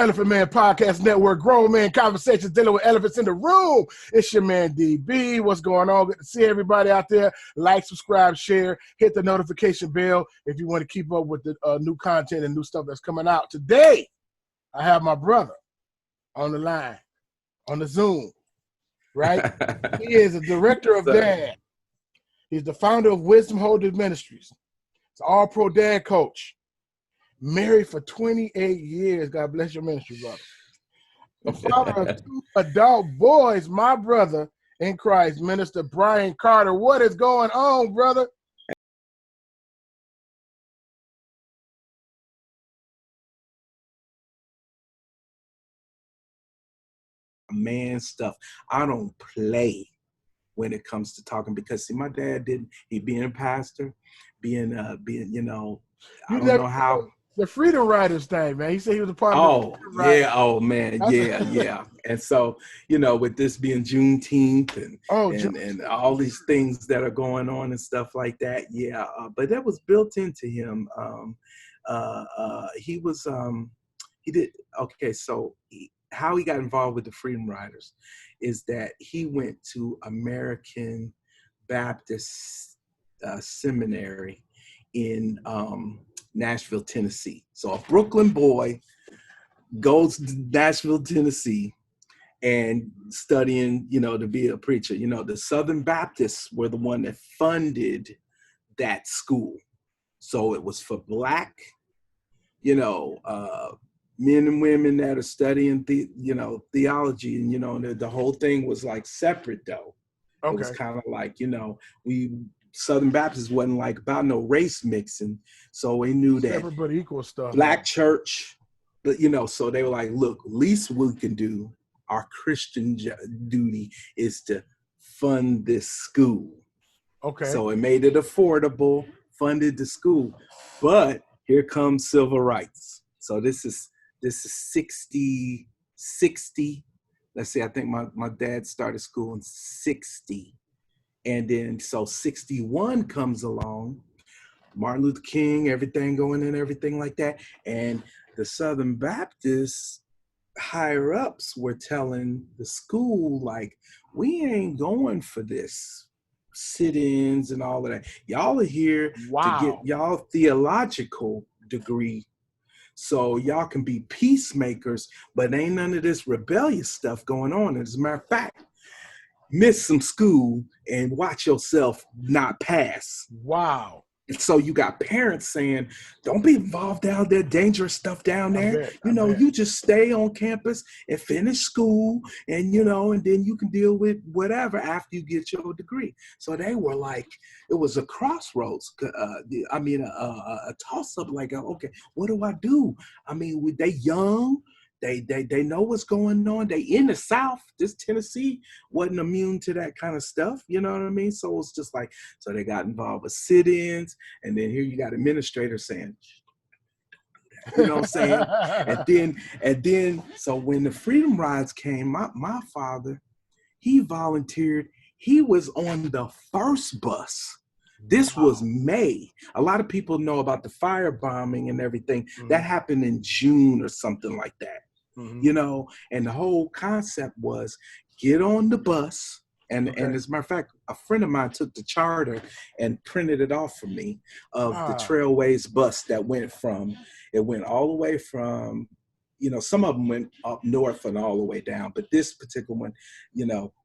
Elephant Man Podcast Network, Grown Man Conversations dealing with elephants in the room. It's your man DB. What's going on? Good to see everybody out there. Like, subscribe, share, hit the notification bell if you want to keep up with the new content and new stuff that's coming out. Today, I have my brother on the line, on the Zoom, right? He is a director of dad. He's the founder of Wisdom Holders Ministries. He's an all-pro dad coach. Married for 28 years. God bless your ministry, brother. The father of 2 adult boys, my brother in Christ, Minister Brian Carter. What is going on, brother? Man stuff. I don't play when it comes to talking because see, my dad didn't. He being a pastor, being I don't know how. The Freedom Riders thing, man. He said he was a part of the Freedom Riders. Yeah, oh man, yeah. And so, with this being Juneteenth and all these things that are going on and stuff like that, but that was built into him. How he got involved with the Freedom Riders is that he went to American Baptist Seminary in Nashville, Tennessee. So a Brooklyn boy goes to Nashville, Tennessee and studying, to be a preacher. The Southern Baptists were the one that funded that school. So it was for Black, men and women that are studying theology, and the whole thing was like separate though. Okay. It was kind of like, Southern Baptists wasn't like about no race mixing, so we knew that everybody equal stuff. Black church, but so they were like, look, least we can do, our Christian duty is to fund this school. Okay. So it made it affordable, funded the school, but here comes civil rights. So this is 60. Let's see, I think my dad started school in 60. And then, so 61 comes along, Martin Luther King, everything going in, everything like that. And the Southern Baptist higher ups were telling the school, like, we ain't going for this sit-ins and all of that. Y'all are here to get y'all theological degree so y'all can be peacemakers, but ain't none of this rebellious stuff going on. As a matter of fact, miss some school and watch yourself not pass. Wow. And so you got parents saying, don't be involved down there, dangerous stuff down there. You just stay on campus and finish school and, and then you can deal with whatever after you get your degree. So they were like, it was a crossroads. A toss-up like, okay, what do I do? They young. They know what's going on. They in the South. This Tennessee wasn't immune to that kind of stuff. You know what I mean? So it's just like, so they got involved with sit-ins, and then here you got administrators saying, you know what I'm saying? and then, so when the Freedom Rides came, my father, he volunteered. He was on the first bus. This was May. A lot of people know about the firebombing and everything. Mm-hmm. That happened in June or something like that. Mm-hmm. And the whole concept was get on the bus. And as a matter of fact, a friend of mine took the charter and printed it off for me of the Trailways bus that went all the way from, some of them went up north and all the way down. But this particular one,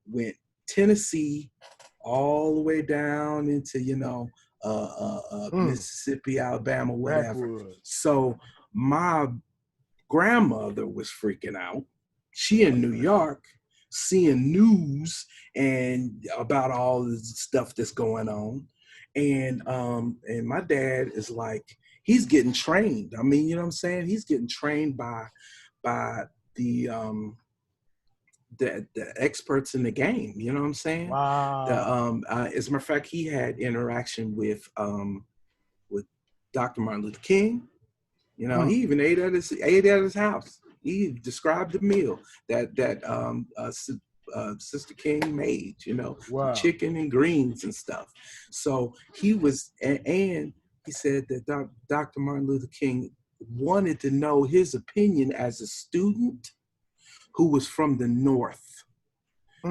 went Tennessee all the way down into, Mississippi, Alabama, whatever. Backwoods. So my grandmother was freaking out. She in New York, seeing news and about all the stuff that's going on. And my dad is like, he's getting trained. You know what I'm saying? He's getting trained by the experts in the game, you know what I'm saying? Wow. As a matter of fact, he had interaction with Dr. Martin Luther King. He even ate at his house. He described the meal that Sister King made, chicken and greens and stuff. So he was, and he said that Dr. Martin Luther King wanted to know his opinion as a student who was from the North.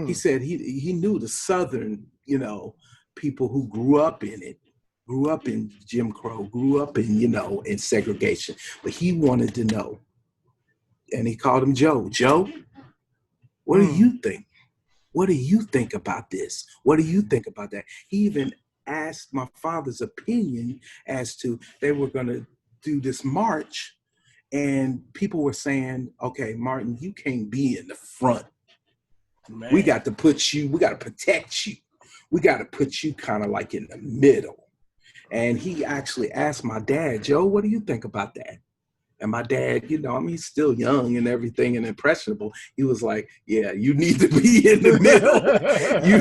He said he knew the Southern, you know, people who grew up in it, grew up in Jim Crow, grew up in, you know, in segregation. But he wanted to know. And he called him Joe. Joe, what do you think? What do you think about this? What do you think about that? He even asked my father's opinion as to they were going to do this march. And people were saying, okay, Martin, you can't be in the front. Man. We got to protect you. We got to put you kind of like in the middle. And he actually asked my dad, Joe, what do you think about that? And my dad, you know, I mean, he's still young and everything and impressionable. He was like, yeah, you need to be in the middle.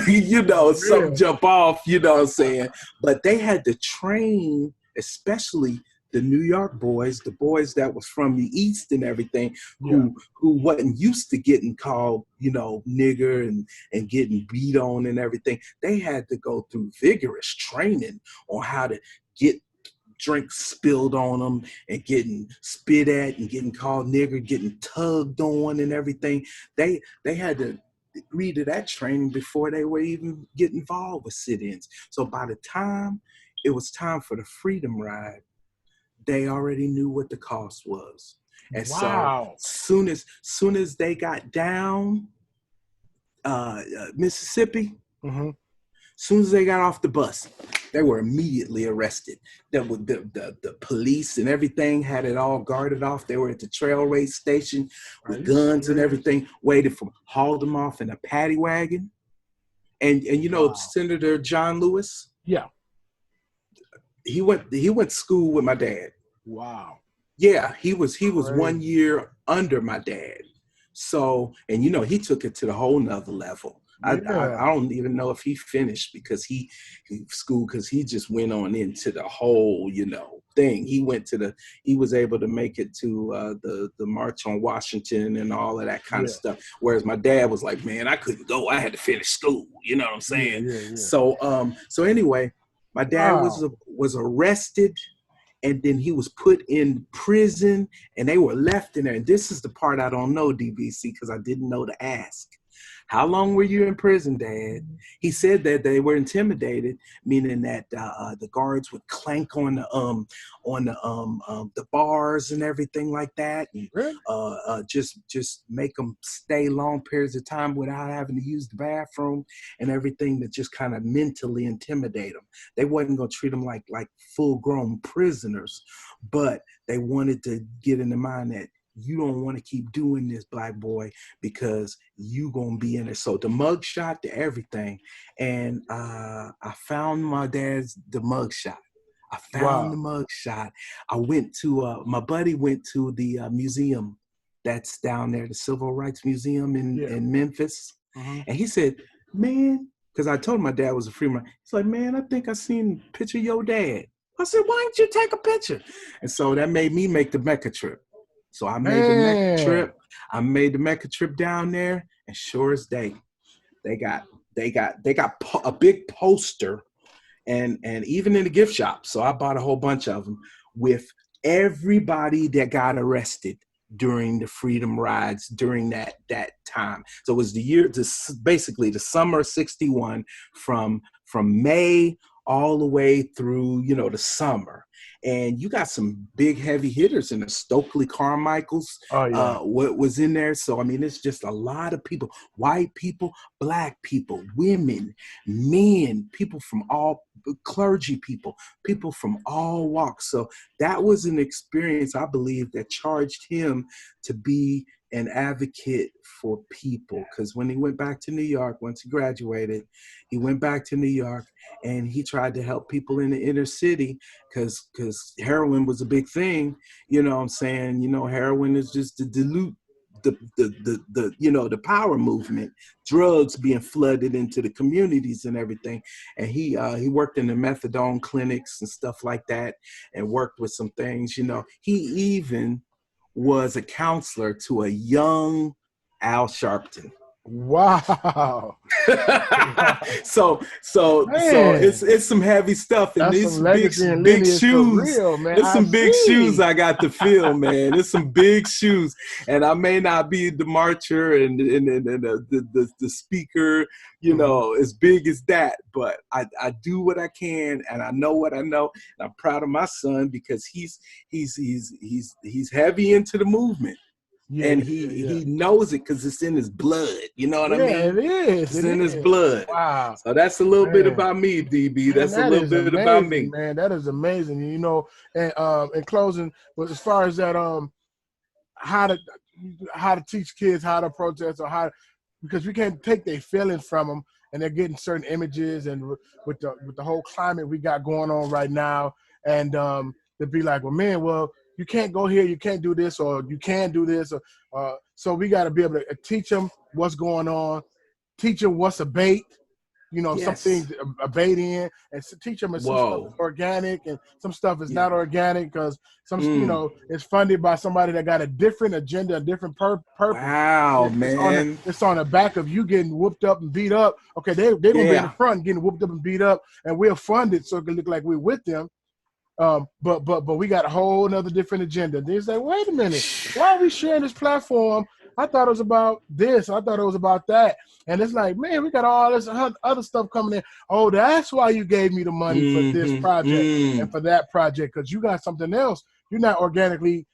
you know, something jump off, you know what I'm saying? But they had to train, especially the New York boys, the boys that was from the East and everything, who wasn't used to getting called, you know, nigger and getting beat on and everything. They had to go through vigorous training on how to get drinks spilled on them and getting spit at and getting called nigger, getting tugged on and everything. They had to agree to that training before they were even get involved with sit-ins. So by the time it was time for the Freedom Ride, they already knew what the cost was. And so soon as they got down Mississippi, soon as they got off the bus, they were immediately arrested. The police and everything had it all guarded off. They were at the trail race station with guns and everything, waited for, hauled them off in a paddy wagon. And you know, Senator John Lewis? Yeah. He went to school with my dad. Wow. Yeah, he was 1 year under my dad. So, and you know, he took it to the whole nother level. I don't even know if he finished because he just went on into the whole, you know, thing. He was able to make it to the March on Washington and all of that kind of stuff. Whereas my dad was like, man, I couldn't go. I had to finish school. You know what I'm saying? Yeah. So anyway, my dad was arrested. And then he was put in prison and they were left in there. And this is the part I don't know, DBC, because I didn't know to ask. How long were you in prison, Dad? He said that they were intimidated, meaning that the guards would clank on the bars and everything like that, and just make them stay long periods of time without having to use the bathroom and everything, to just kind of mentally intimidate them. They wasn't gonna treat them like full-grown prisoners, but they wanted to get in the mind that you don't want to keep doing this, black boy, because you gonna be in it. So the mug shot to everything. And I found my dad's the mug shot. I found the mug shot. I went to my buddy went to the museum that's down there, the Civil Rights Museum in Memphis. And he said, man, because I told him my dad was a freeman. He's like, man, I think I seen a picture of your dad. I said, why didn't you take a picture? And so that made me make the Mecca trip. So I made the Mecca trip. I made the Mecca trip down there, and sure as day, they got a big poster, and even in the gift shop. So I bought a whole bunch of them with everybody that got arrested during the Freedom Rides during that time. So it was basically the summer of '61, from May all the way through, you know, the summer. And you got some big heavy hitters in the Stokely Carmichaels. What was in there. So, I mean, it's just a lot of people, white people, black people, women, men, people from all clergy people from all walks. So that was an experience, I believe, that charged him to be an advocate for people. Because when he went back to New York, once he graduated, he went back to New York and he tried to help people in the inner city because heroin was a big thing. You know what I'm saying? You know, heroin is just to dilute the you know, the power movement, drugs being flooded into the communities and everything. And he worked in the methadone clinics and stuff like that, and worked with some things. You know, he even was a counselor to a young Al Sharpton. Wow. so it's some heavy stuff, and that's these some big legacy and big lineage for shoes. real, man. It's some big shoes see. I got to fill, man. It's some big shoes, and I may not be the marcher and the speaker, you know, as big as that, but I do what I can, and I know what I know, and I'm proud of my son because he's heavy into the movement. Yeah, And yeah. he knows it because it's in his blood. You know what I mean? It is. It's in his blood. Wow. So that's a little bit Man. about me, DB. Man, That's a that little is bit about amazing, me. man. That is amazing. You know, and in closing, but as far as that, how to teach kids how to protest or because we can't take their feelings from them, and they're getting certain images, and with the whole climate we got going on right now, and to be like, well, you can't go here, you can't do this, or you can do this, or so we got to be able to teach them what's going on, teach them what's a bait. You know, some things a bait in, and teach them some stuff is organic and some stuff is not organic because you know, it's funded by somebody that got a different agenda, a different purpose. Wow, man. It's on the back of you getting whooped up and beat up. Okay, they're going to be in the front getting whooped up and beat up, and we'll fund it so it can look like we're with them. But we got a whole another different agenda. They say, wait a minute, why are we sharing this platform? I thought it was about this. I thought it was about that. And it's like, man, we got all this other stuff coming in. Oh, that's why you gave me the money for this project and for that project, because you got something else. You're not organically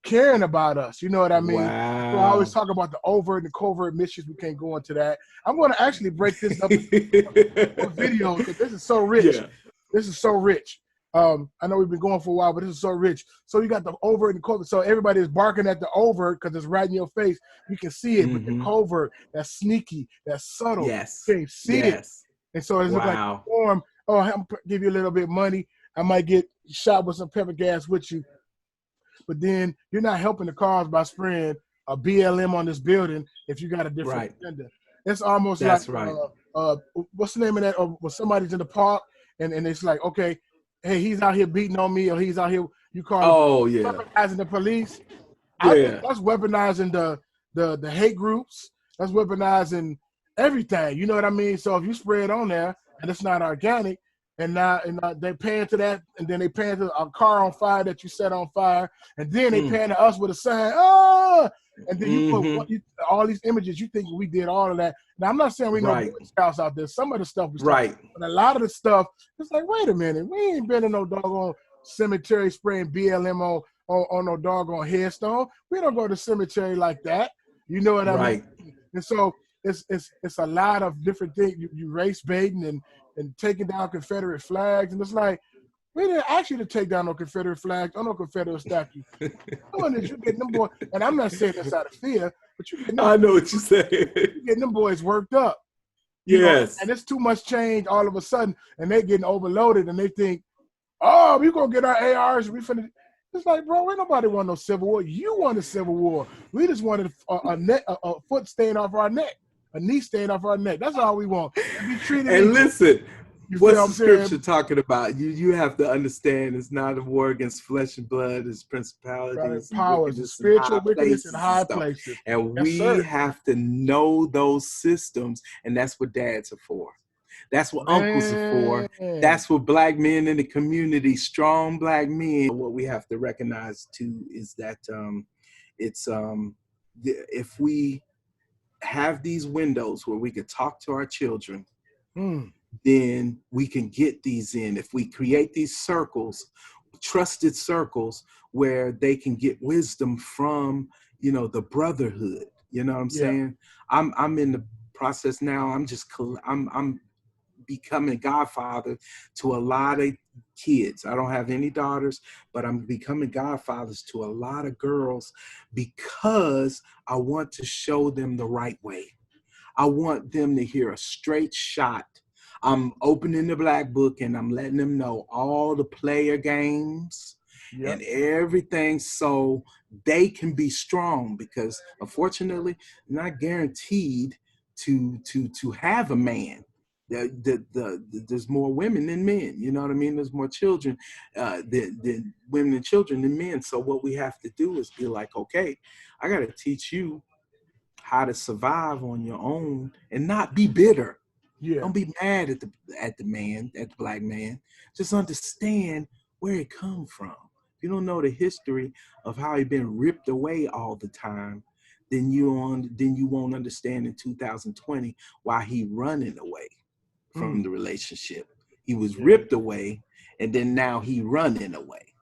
caring about us. You know what I mean? Wow. So I always talk about the overt and covert missions. We can't go into that. I'm going to actually break this up into a video because this is so rich. Yeah. This is so rich. I know we've been going for a while, but this is so rich. So you got the overt and the covert. So everybody is barking at the overt because it's right in your face. You can see it, but the covert, that's sneaky, that's subtle. Yes. You can't see it. And so it's like a form. Oh, I'm give you a little bit of money. I might get shot with some pepper gas with you. But then you're not helping the cause by spraying a BLM on this building if you got a different agenda. It's almost what's the name of that? When somebody's in the park and it's like, okay, hey, he's out here beating on me, or he's out here, you call weaponizing the police. I think that's weaponizing the hate groups. That's weaponizing everything. You know what I mean? So if you spray it on there and it's not organic, and now they paying to that, and then they paying to a car on fire that you set on fire, and then they paying to us with a sign, and then you put all these images. You think we did all of that? Now I'm not saying we know Boy Scouts out there. Some of the stuff we but a lot of the stuff, it's like, wait a minute, we ain't been in no doggone cemetery spraying BLM on no doggone headstone. We don't go to cemetery like that. You know what I mean? And so it's a lot of different things. You race baiting and taking down Confederate flags, and it's like, we didn't ask you to take down no Confederate flags or no Confederate statue. Doing this, you getting them boys, and I'm not saying this out of fear, but you getting them, I know what you're saying. You getting them boys worked up. You know, and it's too much change all of a sudden, and they getting overloaded, and they think, oh, we gonna get our ARs. We finna. It's like, bro, ain't nobody want no civil war. You want a civil war. We just wanted a foot staying off our neck, a knee staying off our neck. That's all we want. And be treated. And listen. What's the scripture talking about? You have to understand it's not a war against flesh and blood, it's principalities, powers, spiritual wickedness in high places. And we have to know those systems, and that's what dads are for. That's what uncles are for. That's what black men in the community, strong black men. What we have to recognize too is that if we have these windows where we could talk to our children, then we can get these in. If we create these circles, trusted circles, where they can get wisdom from, the brotherhood. You know what I'm saying? I'm in the process now. I'm becoming godfather to a lot of kids. I don't have any daughters, but I'm becoming godfathers to a lot of girls because I want to show them the right way. I want them to hear a straight shot. I'm opening the black book and I'm letting them know all the player games and everything, so they can be strong, because unfortunately not guaranteed to have a man. There's more women than men. You know what I mean? There's more children than women and children than men. So what we have to do is be like, okay, I got to teach you how to survive on your own and not be bitter. Yeah. Don't be mad at the black man. Just understand where it come from. If you don't know the history of how he been ripped away all the time, then you won't understand in 2020 why he running away from the relationship. He was ripped away, and then now he running away.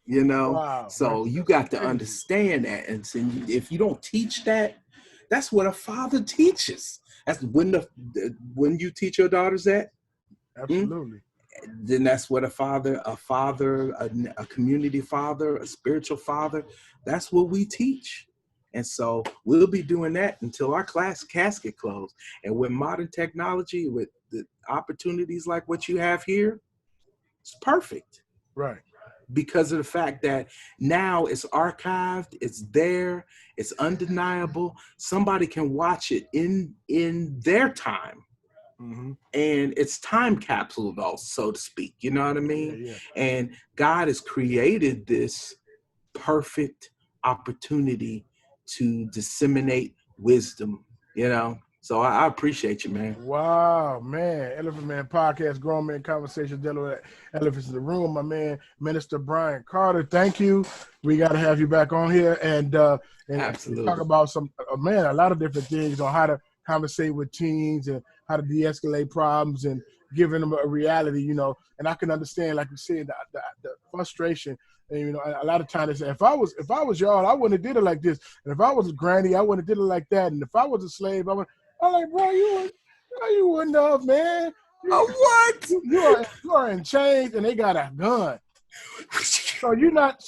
You know, wow, so you got to understand that, and so if you don't teach that, that's what a father teaches. That's when you teach your daughters that. Absolutely. Then that's what a community father, a spiritual father. That's what we teach. And so we'll be doing that until our casket closed. And with modern technology, with the opportunities like what you have here, it's perfect. Right. Because of the fact that now it's archived, it's there, it's undeniable. Somebody can watch it in their time. And it's time capsuled, so to speak. You know what I mean? Yeah. And God has created this perfect opportunity to disseminate wisdom, you know? So I appreciate you, man. Wow, man. Elephant Man Podcast, Grown Man Conversations, dealing with elephants in the room. My man, Minister Brian Carter, thank you. We got to have you back on here and Absolutely talk about a lot of different things on how to conversate with teens and how to de-escalate problems and giving them a reality, you know. And I can understand, like you said, the frustration. And, you know, a lot of times they say, if I was y'all, I wouldn't have did it like this. And if I was a granny, I wouldn't have did it like that. And if I was a slave, I'm like, bro, you wouldn't have, man. What? You are in chains and they got a gun. So you're not,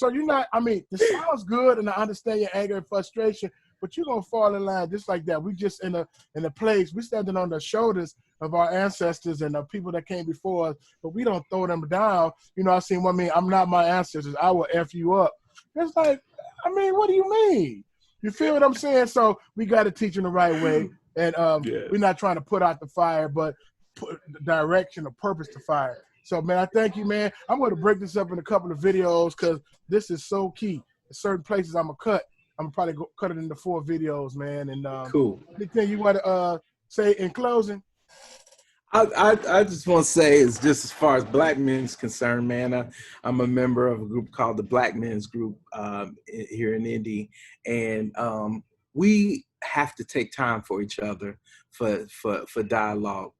I mean, this sounds good and I understand your anger and frustration, but you're gonna fall in line just like that. We just in a place, we standing on the shoulders of our ancestors and the people that came before us, but we don't throw them down. You know, I seen one mean, I'm not my ancestors, I will F you up. It's like, I mean, what do you mean? You feel what I'm saying? So we got to teach them the right way. And we're not trying to put out the fire, but put the direction or purpose to fire. So, man, I thank you, man. I'm going to break this up in a couple of videos because this is so key. In certain places I'm going to cut. I'm going to probably cut it into 4 videos, man. And cool. Anything you want to say in closing? I just want to say is just as far as Black men's concerned, man, I'm a member of a group called the Black Men's Group here in Indy. And we have to take time for each other for dialogue.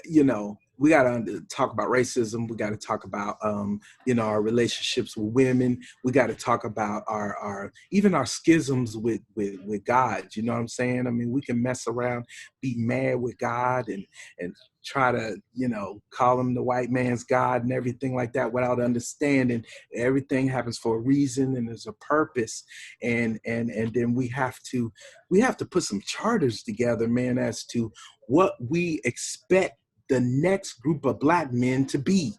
You know, we got to talk about racism. We got to talk about, you know, our relationships with women. We got to talk about even our schisms with God. You know what I'm saying? I mean, we can mess around, be mad with God and try to, you know, call him the white man's God and everything like that without understanding everything happens for a reason and there's a purpose. And then we have to put some charters together, man, as to what we expect the next group of Black men to be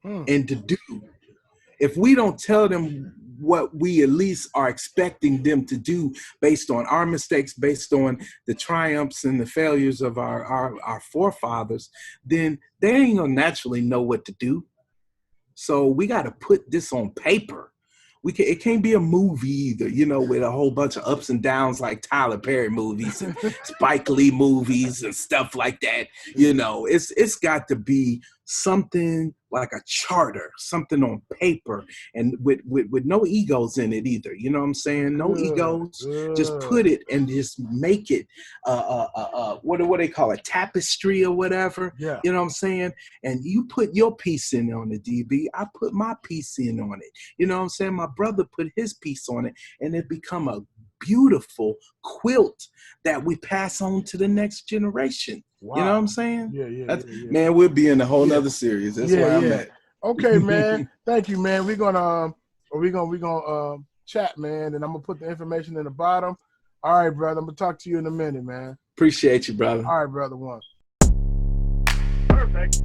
and to do. If we don't tell them what we at least are expecting them to do based on our mistakes, based on the triumphs and the failures of our forefathers, then they ain't gonna naturally know what to do. So we got to put this on paper. It can't be a movie either, you know, with a whole bunch of ups and downs like Tyler Perry movies and Spike Lee movies and stuff like that. You know, it's got to be something like a charter, something on paper, and with no egos in it either. You know what I'm saying? No egos. Just put it and just make it what do they call it? Tapestry or whatever. Yeah. You know what I'm saying? And you put your piece in on the DB. I put my piece in on it. You know what I'm saying? My brother put his piece on it, and it become a beautiful quilt that we pass on to the next generation. Wow. You know what I'm saying? Yeah. Man, we'll be in a whole nother series. That's where I'm at. Okay, man. Thank you, man. We're gonna chat, man, and I'm gonna put the information in the bottom. All right, brother. I'm gonna talk to you in a minute, man. Appreciate you, brother. All right, brother. Perfect.